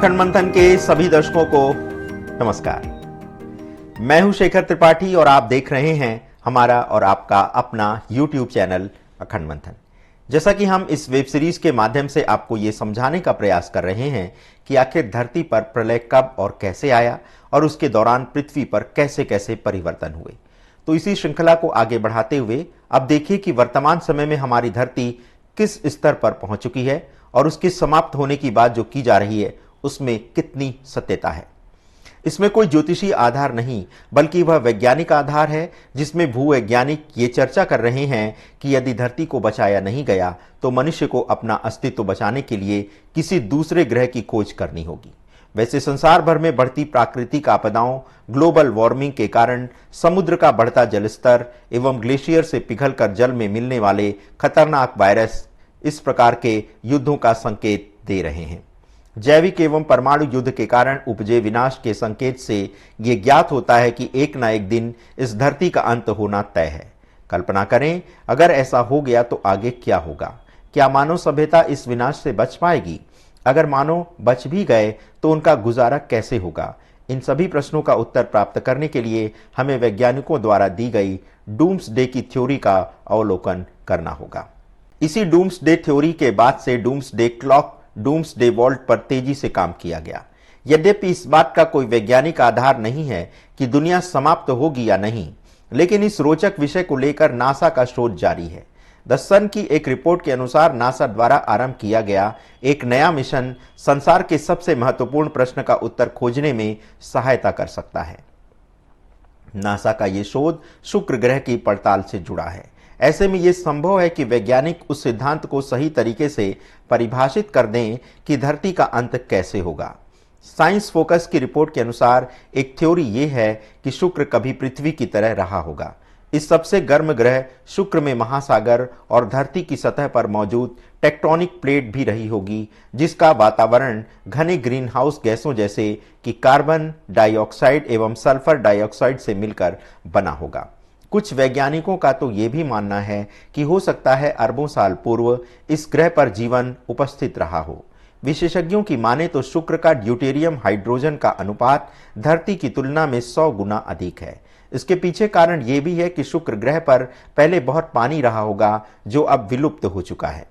अखंड मंथन के सभी दर्शकों को नमस्कार। मैं हूं शेखर त्रिपाठी और आप देख रहे हैं हमारा और आपका अपना YouTube चैनल अखंड मंथन। जैसा कि हम इस वेब सीरीज के माध्यम से आपको ये समझाने का प्रयास कर रहे हैं कि आखिर धरती पर प्रलय कब और कैसे आया और उसके दौरान पृथ्वी पर कैसे कैसे परिवर्तन हुए, तो इसी श्रृंखला को आगे बढ़ाते हुए अब देखिए कि वर्तमान समय में हमारी धरती किस स्तर पर पहुंच चुकी है और उसके समाप्त होने की बात जो की जा रही है उसमें कितनी सत्यता है। इसमें कोई ज्योतिषीय आधार नहीं बल्कि वह वैज्ञानिक आधार है, जिसमें भूवैज्ञानिक ये चर्चा कर रहे हैं कि यदि धरती को बचाया नहीं गया तो मनुष्य को अपना अस्तित्व बचाने के लिए किसी दूसरे ग्रह की खोज करनी होगी। वैसे संसार भर में बढ़ती प्राकृतिक आपदाओं, ग्लोबल वार्मिंग के कारण समुद्र का बढ़ता जलस्तर एवं ग्लेशियर से पिघलकर जल में मिलने वाले खतरनाक वायरस इस प्रकार के युद्धों का संकेत दे रहे हैं। जैविक एवं परमाणु युद्ध के कारण उपजे विनाश के संकेत से ये ज्ञात होता है कि एक न एक दिन इस धरती का अंत होना तय है। कल्पना करें, अगर ऐसा हो गया तो आगे क्या होगा? क्या मानव सभ्यता इस विनाश से बच पाएगी? अगर मानव बच भी गए तो उनका गुजारा कैसे होगा? इन सभी प्रश्नों का उत्तर प्राप्त करने के लिए हमें वैज्ञानिकों द्वारा दी गई डूम्सडे की थ्योरी का अवलोकन करना होगा। इसी डूम्सडे थ्योरी के बाद से डूम्सडे क्लॉक, डूम्सडे वॉल्ट पर तेजी से काम किया गया। यद्यपि इस बात का कोई वैज्ञानिक आधार नहीं है कि दुनिया समाप्त होगी या नहीं, लेकिन इस रोचक विषय को लेकर नासा का शोध जारी है। द सन की एक रिपोर्ट के अनुसार नासा द्वारा आरंभ किया गया एक नया मिशन संसार के सबसे महत्वपूर्ण प्रश्न का उत्तर खोजने में सहायता कर सकता है। नासा का यह शोध शुक्र ग्रह की पड़ताल से जुड़ा है। ऐसे में यह संभव है कि वैज्ञानिक उस सिद्धांत को सही तरीके से परिभाषित कर दें कि धरती का अंत कैसे होगा। साइंस फोकस की रिपोर्ट के अनुसार एक थ्योरी यह है कि शुक्र कभी पृथ्वी की तरह रहा होगा। इस सबसे गर्म ग्रह शुक्र में महासागर और धरती की सतह पर मौजूद टेक्टोनिक प्लेट भी रही होगी, जिसका वातावरण घने ग्रीन हाउस गैसों जैसे कि कार्बन डाइऑक्साइड एवं सल्फर डाइऑक्साइड से मिलकर बना होगा। कुछ वैज्ञानिकों का तो ये भी मानना है कि हो सकता है अरबों साल पूर्व इस ग्रह पर जीवन उपस्थित रहा हो। विशेषज्ञों की माने तो शुक्र का ड्यूटेरियम हाइड्रोजन का अनुपात धरती की तुलना में 100 गुना अधिक है। इसके पीछे कारण यह भी है कि शुक्र ग्रह पर पहले बहुत पानी रहा होगा जो अब विलुप्त हो चुका है।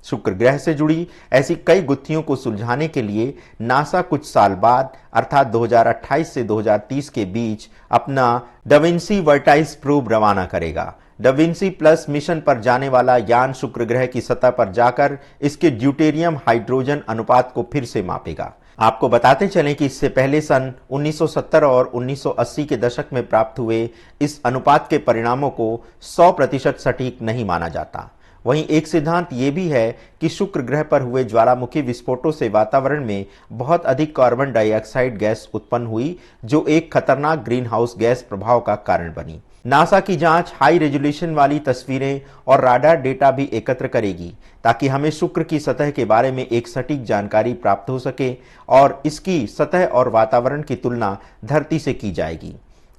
शुक्र ग्रह से जुड़ी ऐसी कई गुत्थियों को सुलझाने के लिए नासा कुछ साल बाद अर्थात 2028 से 2030 के बीच अपना डाविंसी वर्टाइस प्रोब रवाना करेगा। डाविंसी प्लस मिशन पर जाने वाला यान शुक्र ग्रह की सतह पर जाकर इसके ड्यूटेरियम हाइड्रोजन अनुपात को फिर से मापेगा। आपको बताते चलें कि इससे पहले सन 1970 और 1980 के दशक में प्राप्त हुए इस अनुपात के परिणामों को 100% सटीक नहीं माना जाता। वहीं एक सिद्धांत ये भी है कि शुक्र ग्रह पर हुए ज्वालामुखी विस्फोटों से वातावरण में बहुत अधिक कार्बन डाइऑक्साइड गैस उत्पन्न हुई, जो एक खतरनाक ग्रीन हाउस गैस प्रभाव का कारण बनी। नासा की जांच हाई रेजोल्यूशन वाली तस्वीरें और राडार डेटा भी एकत्र करेगी ताकि हमें शुक्र की सतह के बारे में एक सटीक जानकारी प्राप्त हो सके और इसकी सतह और वातावरण की तुलना धरती से की जाएगी।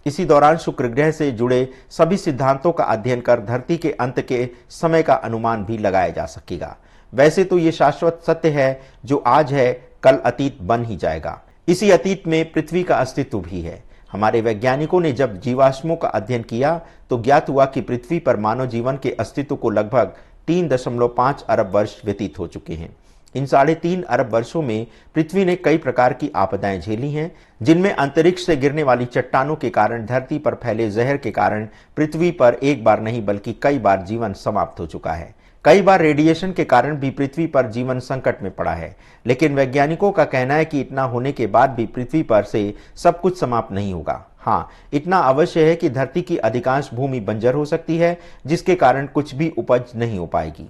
इसी दौरान शुक्र ग्रह से जुड़े सभी सिद्धांतों का अध्ययन कर धरती के अंत के समय का अनुमान भी लगाया जा सकेगा। वैसे तो ये शाश्वत सत्य है, जो आज है कल अतीत बन ही जाएगा। इसी अतीत में पृथ्वी का अस्तित्व भी है। हमारे वैज्ञानिकों ने जब जीवाश्मों का अध्ययन किया तो ज्ञात हुआ कि पृथ्वी पर मानव जीवन के अस्तित्व को लगभग 3.5 अरब वर्ष व्यतीत हो चुके हैं। इन 3.5 अरब वर्षों में पृथ्वी ने कई प्रकार की आपदाएं झेली हैं, जिनमें अंतरिक्ष से गिरने वाली चट्टानों के कारण, धरती पर फैले जहर के कारण पृथ्वी पर एक बार नहीं बल्कि कई बार जीवन समाप्त हो चुका है। कई बार रेडिएशन के कारण भी पृथ्वी पर जीवन संकट में पड़ा है। लेकिन वैज्ञानिकों का कहना है कि इतना होने के बाद भी पृथ्वी पर से सब कुछ समाप्त नहीं होगा। हाँ, इतना अवश्य है कि धरती की अधिकांश भूमि बंजर हो सकती है, जिसके कारण कुछ भी उपज नहीं हो पाएगी।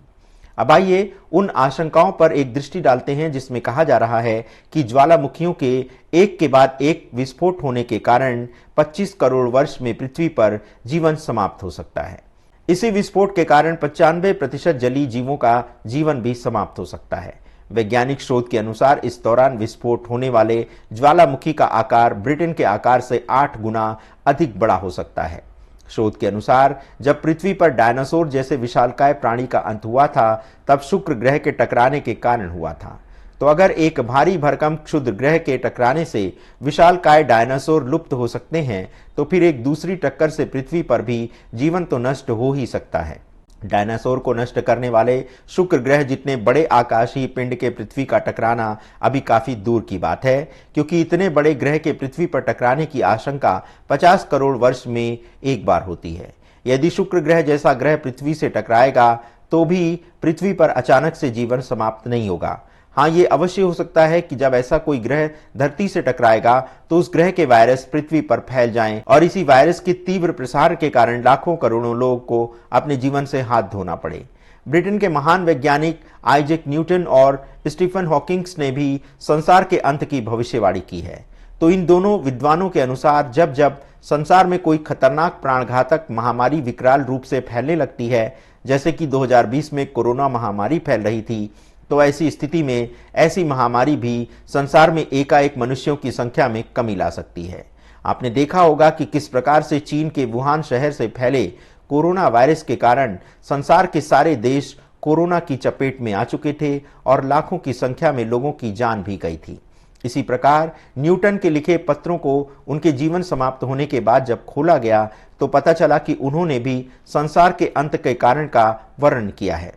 अब आइए उन आशंकाओं पर एक दृष्टि डालते हैं जिसमें कहा जा रहा है कि ज्वालामुखियों के एक के बाद एक विस्फोट होने के कारण 25 करोड़ वर्ष में पृथ्वी पर जीवन समाप्त हो सकता है। इसी विस्फोट के कारण 95% जलीय जीवों का जीवन भी समाप्त हो सकता है। वैज्ञानिक शोध के अनुसार इस दौरान विस्फोट होने वाले ज्वालामुखी का आकार ब्रिटेन के आकार से 8 गुना अधिक बड़ा हो सकता है। शोध के अनुसार जब पृथ्वी पर डायनासोर जैसे विशालकाय प्राणी का अंत हुआ था, तब शुक्र ग्रह के टकराने के कारण हुआ था। तो अगर एक भारी भरकम क्षुद्र ग्रह के टकराने से विशालकाय डायनासोर लुप्त हो सकते हैं, तो फिर एक दूसरी टक्कर से पृथ्वी पर भी जीवन तो नष्ट हो ही सकता है। डायनासोर को नष्ट करने वाले शुक्र ग्रह जितने बड़े आकाशीय पिंड के पृथ्वी का टकराना अभी काफी दूर की बात है, क्योंकि इतने बड़े ग्रह के पृथ्वी पर टकराने की आशंका 50 करोड़ वर्ष में एक बार होती है। यदि शुक्र ग्रह जैसा ग्रह पृथ्वी से टकराएगा तो भी पृथ्वी पर अचानक से जीवन समाप्त नहीं होगा। हाँ, ये अवश्य हो सकता है कि जब ऐसा कोई ग्रह धरती से टकराएगा तो उस ग्रह के वायरस पृथ्वी पर फैल जाएं और इसी वायरस के तीव्र प्रसार के कारण लाखों करोड़ों लोगों को अपने जीवन से हाथ धोना पड़े। ब्रिटेन के महान वैज्ञानिक आइजैक न्यूटन और स्टीफन हॉकिंग्स ने भी संसार के अंत की भविष्यवाणी की है। तो इन दोनों विद्वानों के अनुसार जब जब संसार में कोई खतरनाक प्राणघातक महामारी विकराल रूप से फैलने लगती है, जैसे कि 2020 में कोरोना महामारी फैल रही थी, तो ऐसी स्थिति में ऐसी महामारी भी संसार में एकाएक मनुष्यों की संख्या में कमी ला सकती है। आपने देखा होगा कि किस प्रकार से चीन के वुहान शहर से फैले कोरोना वायरस के कारण संसार के सारे देश कोरोना की चपेट में आ चुके थे और लाखों की संख्या में लोगों की जान भी गई थी। इसी प्रकार न्यूटन के लिखे पत्रों को उनके जीवन समाप्त होने के बाद जब खोला गया तो पता चला कि उन्होंने भी संसार के अंत के कारण का वर्णन किया है।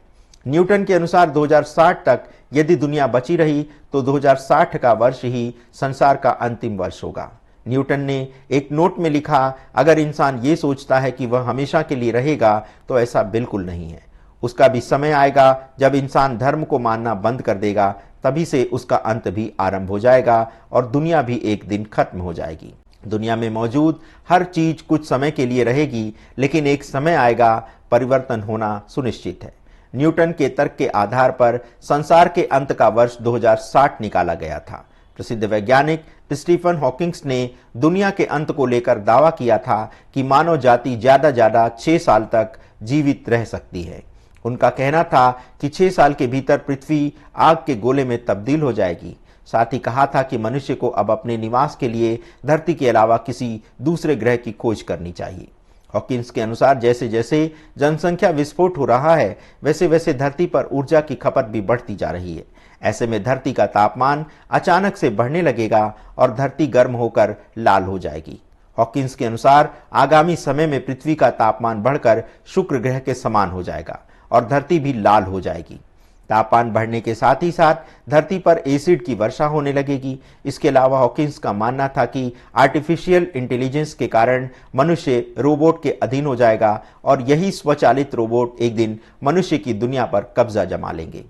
न्यूटन के अनुसार 2060 तक यदि दुनिया बची रही तो 2060 का वर्ष ही संसार का अंतिम वर्ष होगा। न्यूटन ने एक नोट में लिखा, अगर इंसान ये सोचता है कि वह हमेशा के लिए रहेगा तो ऐसा बिल्कुल नहीं है। उसका भी समय आएगा जब इंसान धर्म को मानना बंद कर देगा, तभी से उसका अंत भी आरंभ हो जाएगा और दुनिया भी एक दिन खत्म हो जाएगी। दुनिया में मौजूद हर चीज कुछ समय के लिए रहेगी, लेकिन एक समय आएगा परिवर्तन होना सुनिश्चित है। न्यूटन के तर्क के आधार पर संसार के अंत का वर्ष 2060 निकाला गया था। प्रसिद्ध वैज्ञानिक स्टीफन हॉकिंग्स ने दुनिया के अंत को लेकर दावा किया था कि मानव जाति ज्यादा 6 साल तक जीवित रह सकती है। उनका कहना था कि 6 साल के भीतर पृथ्वी आग के गोले में तब्दील हो जाएगी। साथ ही कहा था कि मनुष्य को अब अपने निवास के लिए धरती के अलावा किसी दूसरे ग्रह की खोज करनी चाहिए। हॉकिंस के अनुसार जैसे जैसे जनसंख्या विस्फोट हो रहा है, वैसे वैसे धरती पर ऊर्जा की खपत भी बढ़ती जा रही है। ऐसे में धरती का तापमान अचानक से बढ़ने लगेगा और धरती गर्म होकर लाल हो जाएगी। हॉकिंस के अनुसार आगामी समय में पृथ्वी का तापमान बढ़कर शुक्र ग्रह के समान हो जाएगा और धरती भी लाल हो जाएगी। तापमान बढ़ने के साथ ही साथ धरती पर एसिड की वर्षा होने लगेगी। इसके अलावा हॉकिंस का मानना था कि आर्टिफिशियल इंटेलिजेंस के कारण मनुष्य रोबोट के अधीन हो जाएगा और यही स्वचालित रोबोट एक दिन मनुष्य की दुनिया पर कब्जा जमा लेंगे।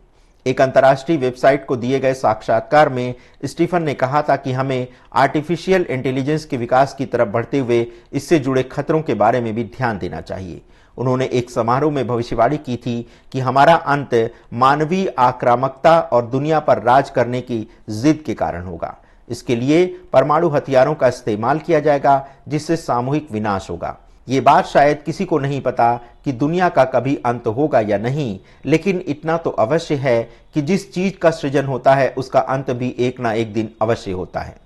एक अंतर्राष्ट्रीय वेबसाइट को दिए गए साक्षात्कार में स्टीफन ने कहा था कि हमें आर्टिफिशियल इंटेलिजेंस के विकास की तरफ बढ़ते हुए इससे जुड़े खतरों के बारे में भी ध्यान देना चाहिए। उन्होंने एक समारोह में भविष्यवाणी की थी कि हमारा अंत मानवीय आक्रामकता और दुनिया पर राज करने की जिद के कारण होगा। इसके लिए परमाणु हथियारों का इस्तेमाल किया जाएगा, जिससे सामूहिक विनाश होगा। ये बात शायद किसी को नहीं पता कि दुनिया का कभी अंत होगा या नहीं, लेकिन इतना तो अवश्य है कि जिस चीज का सृजन होता है उसका अंत भी एक ना एक दिन अवश्य होता है।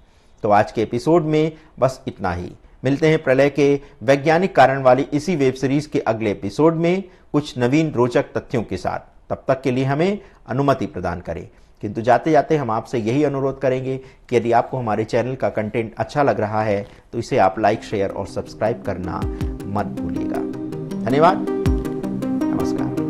तो आज के एपिसोड में बस इतना ही। मिलते हैं प्रलय के वैज्ञानिक कारण वाली इसी वेब सीरीज के अगले एपिसोड में कुछ नवीन रोचक तथ्यों के साथ। तब तक के लिए हमें अनुमति प्रदान करें, किंतु जाते जाते हम आपसे यही अनुरोध करेंगे कि यदि आपको हमारे चैनल का कंटेंट अच्छा लग रहा है तो इसे आप लाइक, शेयर और सब्सक्राइब करना मत भूलिएगा। धन्यवाद। नमस्कार।